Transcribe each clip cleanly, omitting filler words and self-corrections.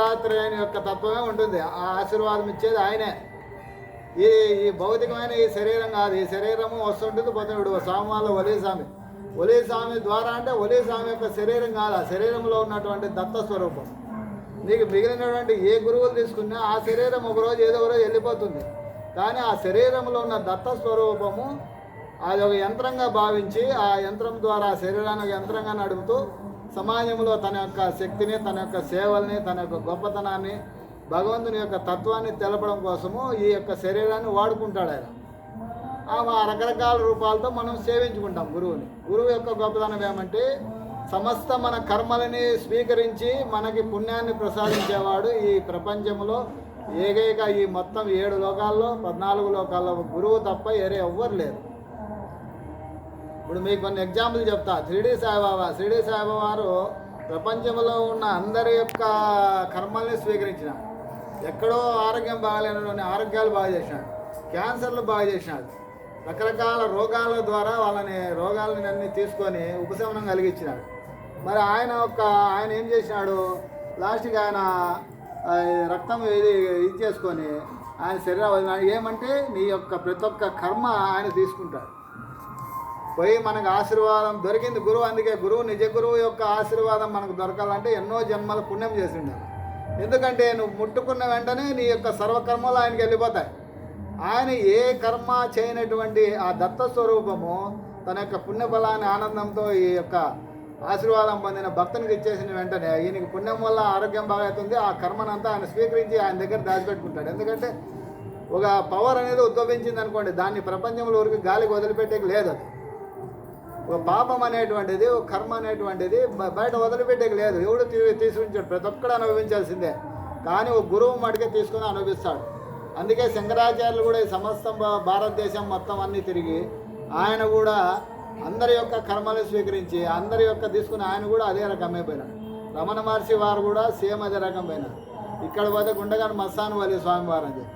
దత్తాత్రేయుని యొక్క తత్వమే ఉంటుంది. ఆ ఆశీర్వాదం ఇచ్చేది ఆయనే. ఈ భౌతికమైన ఈ శరీరం కాదు. ఈ శరీరము వస్తుంటుంది పోతుంది. స్వామి ఒలి స్వామి ద్వారా అంటే ఒలి స్వామి యొక్క శరీరం కాదు, ఆ శరీరంలో ఉన్నటువంటి దత్త స్వరూపం. నీకు మిగిలినటువంటి ఏ గురువులు తీసుకున్నా ఆ శరీరం ఒకరోజు ఏదో ఒకరోజు వెళ్ళిపోతుంది. కానీ ఆ శరీరంలో ఉన్న దత్త స్వరూపము అది ఒక యంత్రంగా భావించి ఆ యంత్రం ద్వారా శరీరాన్ని ఒక యంత్రంగా నడుపుతూ సమాజంలో తన యొక్క శక్తిని, తన యొక్క సేవల్ని, తన యొక్క గొప్పతనాన్ని, భగవంతుని యొక్క తత్వాన్ని తెలపడం కోసము ఈ యొక్క శరీరాన్ని వాడుకుంటాడు ఆయన. ఆ రకరకాల రూపాలతో మనం సేవించుకుంటాం గురువుని. గురువు యొక్క గొప్పతనం ఏమంటే సమస్త మన కర్మలని స్వీకరించి మనకి పుణ్యాన్ని ప్రసాదించేవాడు. ఈ ప్రపంచంలో ఏకైక ఈ మొత్తం 7 లోకాల్లో 14 లోకాల్లో గురువు తప్ప వేరే ఎవ్వరు లేరు. ఇప్పుడు మీకు కొన్ని ఎగ్జాంపుల్ చెప్తా. షిరిడి సాయిబాబా వారు ప్రపంచంలో ఉన్న అందరి యొక్క కర్మల్ని స్వీకరించిన. ఎక్కడో ఆరోగ్యం బాగాలేని ఆరోగ్యాలు బాగా చేసినాడు, క్యాన్సర్లు బాగా చేసినాడు, రకరకాల రోగాల ద్వారా రోగాలని అన్నీ తీసుకొని ఉపశమనం కలిగించినాడు. మరి ఆయన ఏం చేసినాడు, లాస్ట్కి ఆయన రక్తం ఇది చేసుకొని ఆయన శరీరం ఏమంటే నీ యొక్క ప్రతి ఒక్క కర్మ ఆయన తీసుకుంటాడు. పోయి మనకు ఆశీర్వాదం దొరికింది గురువు. అందుకే నిజ గురువు యొక్క ఆశీర్వాదం మనకు దొరకాలంటే ఎన్నో జన్మల పుణ్యం చేసి ఉండాలి. ఎందుకంటే నువ్వు ముట్టుకున్న వెంటనే నీ యొక్క సర్వకర్మలు ఆయనకి వెళ్ళిపోతాయి. ఆయన ఏ కర్మ చేయనటువంటి ఆ దత్త స్వరూపము తన యొక్క పుణ్యఫలాన్ని ఆనందంతో ఈ యొక్క ఆశీర్వాదం పొందిన భక్తునికి ఇచ్చేసిన వెంటనే ఈయనకి పుణ్యం వల్ల ఆరోగ్యం బాగా అవుతుంది. ఆ కర్మనంతా ఆయన స్వీకరించి ఆయన దగ్గర దాచిపెట్టుకుంటాడు. ఎందుకంటే ఒక పవర్ అనేది ఉద్భవించింది అనుకోండి, దాన్ని ప్రపంచంలో ఊరికి గాలికి వదిలిపెట్టేకి లేదు. అది ఒక పాపం అనేటువంటిది, ఒక కర్మ అనేటువంటిది బయట వదిలిపెట్టేకి లేదు. ఎవడు తీసుకుంటాడు, ప్రతి ఒక్కడు అనుభవించాల్సిందే. కానీ ఒక గురువు మటుకే తీసుకుని అనుభవిస్తాడు. అందుకే శంకరాచార్యులు కూడా ఈ సమస్త భారతదేశం మొత్తం అన్నీ తిరిగి ఆయన కూడా అందరి యొక్క కర్మలు స్వీకరించి అందరి యొక్క తీసుకుని ఆయన కూడా అదే రకమే పోయినాడు. రమణ మహర్షి వారు కూడా సేమ్ అదే రకం పోయినారు. ఇక్కడ పోతే గుండగాని మస్తాన్ వలి స్వామివారు అని చెప్పి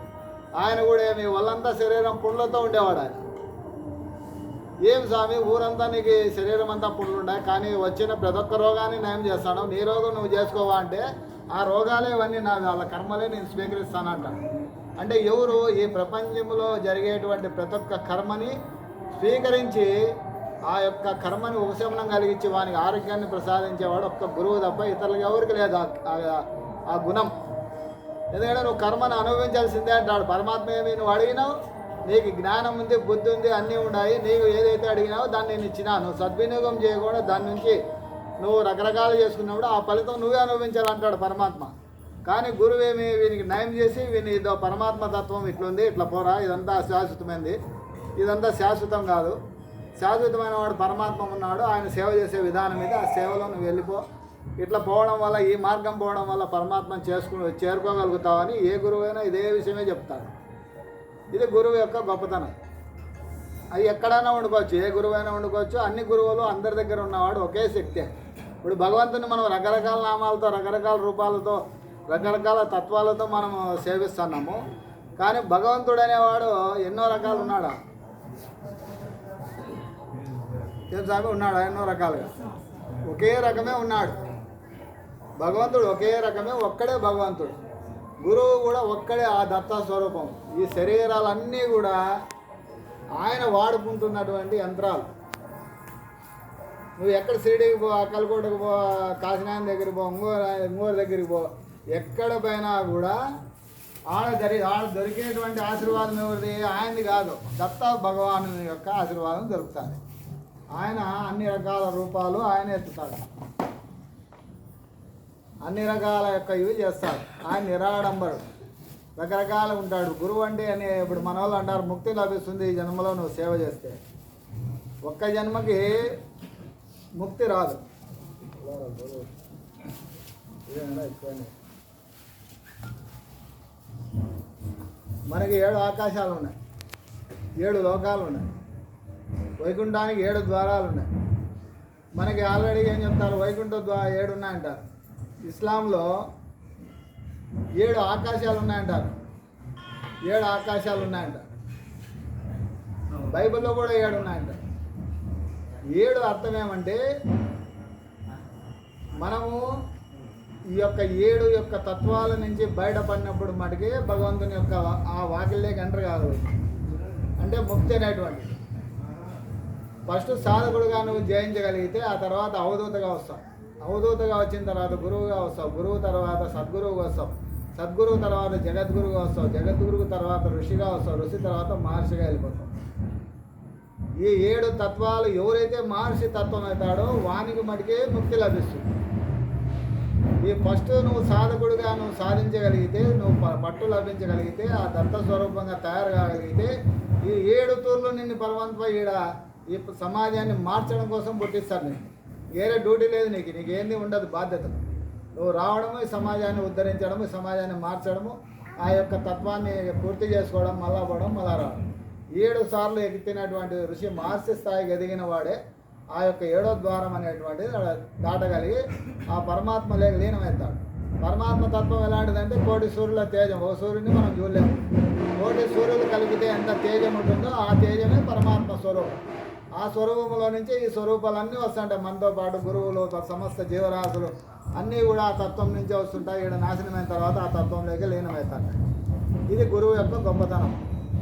ఆయన కూడా ఏమి వాళ్ళంతా శరీరం పుండ్లతో ఉండేవాడు. ఆయన ఏం స్వామి ఊరంతా నీకు శరీరం అంతా పుండ్లు ఉన్నాయి, కానీ వచ్చిన ప్రతి ఒక్క రోగాన్ని నయం చేస్తాను, నీ రోగం నువ్వు చేసుకోవా అంటే ఆ రోగాలే ఇవన్నీ వాళ్ళ కర్మలే నేను స్వీకరిస్తానంట. అంటే ఎవరు ఈ ప్రపంచంలో జరిగేటువంటి ప్రతి ఒక్క కర్మని స్వీకరించి ఆ యొక్క కర్మని ఉపశమనం కలిగించి వానికి ఆరోగ్యాన్ని ప్రసాదించేవాడు ఒక్క గురువు తప్ప ఇతరులకు ఎవరికి లేదు ఆ గుణం. ఎందుకంటే నువ్వు కర్మను అనుభవించాల్సిందే అంటాడు పరమాత్మ. ఏమి నువ్వు అడిగినావు, నీకు జ్ఞానం ఉంది, బుద్ధి ఉంది, అన్నీ ఉన్నాయి, నీవు ఏదైతే అడిగినావో దాన్ని నేను ఇచ్చినా. నువ్వు సద్వినియోగం చేయకుండా దాని నుంచి నువ్వు రకరకాలు చేసుకున్నప్పుడు ఆ ఫలితం నువ్వే అనుభవించాలంటాడు పరమాత్మ. కానీ గురువేమి వీనికి నయం చేసి వీని ఇదో పరమాత్మ తత్వం ఇట్లుంది, ఇట్లా పోరా, ఇదంతా శాశ్వతమైంది, ఇదంతా శాశ్వతం కాదు, శాశ్వతమైన వాడు పరమాత్మ ఉన్నాడు, ఆయన సేవ చేసే విధానం మీద ఆ సేవలో నువ్వు వెళ్ళిపో. ఇట్లా పోవడం వల్ల, ఈ మార్గం పోవడం వల్ల పరమాత్మను చేరుకోగలుగుతావని ఏ గురువైనా ఇదే విషయమే చెప్తాడు. ఇది గురువు యొక్క గొప్పతనం. అది ఎక్కడైనా వండుకోవచ్చు, ఏ గురువైనా వండుకోవచ్చు. అన్ని గురువులు అందరి దగ్గర ఉన్నవాడు ఒకే శక్తే. ఇప్పుడు భగవంతుని మనం రకరకాల నామాలతో, రకరకాల రూపాలతో, రకరకాల తత్వాలతో మనము సేవిస్తున్నాము. కానీ భగవంతుడు అనేవాడు ఎన్నో రకాలు ఉన్నాడా? ఏం స్వామి ఉన్నాడా? ఎన్నో రకాలుగా ఒకే రకమే ఉన్నాడు భగవంతుడు. ఒకే రకమే, ఒక్కడే భగవంతుడు. గురువు కూడా ఒక్కడే, ఆ దత్త స్వరూపం. ఈ శరీరాలన్నీ కూడా ఆయన వాడుకుంటున్నటువంటి యంత్రాలు. నువ్వు ఎక్కడ షిరిడీకి పో, అక్కలకోటకు పో, కాశీనాథ్ దగ్గరికి పో, ఇంగోరు దగ్గరికి పో, ఎక్కడ పోయినా కూడా ఆడ దొరికేటువంటి ఆశీర్వాదం ఎవరిది? ఆయనది కాదు, దత్త భగవాను యొక్క ఆశీర్వాదం దొరుకుతుంది. ఆయన అన్ని రకాల రూపాలు ఆయన ఎత్తుతాడు, అన్ని రకాల యొక్క ఇవి చేస్తాడు. ఆయన నిరాడంబరుడు, రకరకాల ఉంటాడు. గురువు అంటే అని ఇప్పుడు మన వాళ్ళు అంటారు, ముక్తి లభిస్తుంది ఈ జన్మలో నువ్వు సేవ చేస్తే. ఒక్క జన్మకి ముక్తి రాదు. మనకి 7 ఆకాశాలు ఉన్నాయి, 7 లోకాలు ఉన్నాయి, వైకుంఠానికి 7 ద్వారాలు ఉన్నాయి. మనకి ఆల్రెడీ ఏం చెప్తారు, వైకుంఠ 7 ఉన్నాయంటారు. ఇస్లాంలో 7 ఆకాశాలు ఉన్నాయంటారు, 7 ఆకాశాలు ఉన్నాయంటారు. బైబిల్లో కూడా 7 ఉన్నాయంటారు. 7 అర్థం ఏమంటే మనము ఈ యొక్క 7 యొక్క తత్వాల నుంచి బయటపడినప్పుడు మటుకే భగవంతుని యొక్క ఆ వాకిల్లోకి ఎంటర్ కాదు. అంటే ముక్తి అనేటువంటి ఫస్ట్ సాధకుడుగా నువ్వు జయించగలిగితే ఆ తర్వాత అవధూతగా వస్తావు. అవధూతగా వచ్చిన తర్వాత గురువుగా వస్తావు. గురువు తర్వాత సద్గురువుగా వస్తావు. సద్గురువు తర్వాత జగద్గురువుగా వస్తావు. జగద్గురువు తర్వాత ఋషిగా వస్తావు. ఋషి తర్వాత మహర్షిగా వెళ్ళిపోతావు. ఈ 7 తత్వాలు ఎవరైతే మహర్షి తత్వం అవుతాడో వానికి మటుకే ముక్తి లభిస్తుంది. ఈ ఫస్ట్ నువ్వు సాధకుడుగా నువ్వు సాధించగలిగితే, నువ్వు పట్టు లభించగలిగితే, ఆ దత్త స్వరూపంగా తయారు కాగలిగితే ఈ 7 తూర్లు నిన్ను పరమాత్మ ఈ సమాజాన్ని మార్చడం కోసం పుట్టిస్తారు. నీకు వేరే డ్యూటీ లేదు, నీకేంది ఉండదు బాధ్యత. నువ్వు రావడము, ఈ సమాజాన్ని ఉద్ధరించడము, ఈ సమాజాన్ని మార్చడము, ఆ యొక్క తత్వాన్ని పూర్తి చేసుకోవడం, మళ్ళా పోవడం, మళ్ళా రావడం. 7 సార్లు ఎత్తినటువంటి ఋషి మహర్షి స్థాయికి ఎదిగిన వాడే ఆ యొక్క 7వ ద్వారం అనేటువంటిది దాటగలిగి ఆ పరమాత్మలోకి లీనమవుతాడు. పరమాత్మ తత్వం ఎలాంటిదంటే కోటి సూర్యుల తేజం. ఓ సూర్యుని మనం చూడలేము. కోటి సూర్యులు కలిపితే ఎంత తేజం ఉంటుందో ఆ తేజమే పరమాత్మ స్వరూపం. ఆ స్వరూపంలో నుంచి ఈ స్వరూపాలన్నీ వస్తుంటాయి. మనతో పాటు గురువులు, సమస్త జీవరాశులు అన్నీ కూడా ఆ తత్వం నుంచే వస్తుంటాయి. ఈడ నాశనమైన తర్వాత ఆ తత్వంలోకి లీనమవుతాయి. ఇది గురువు యొక్క గొప్పతనం.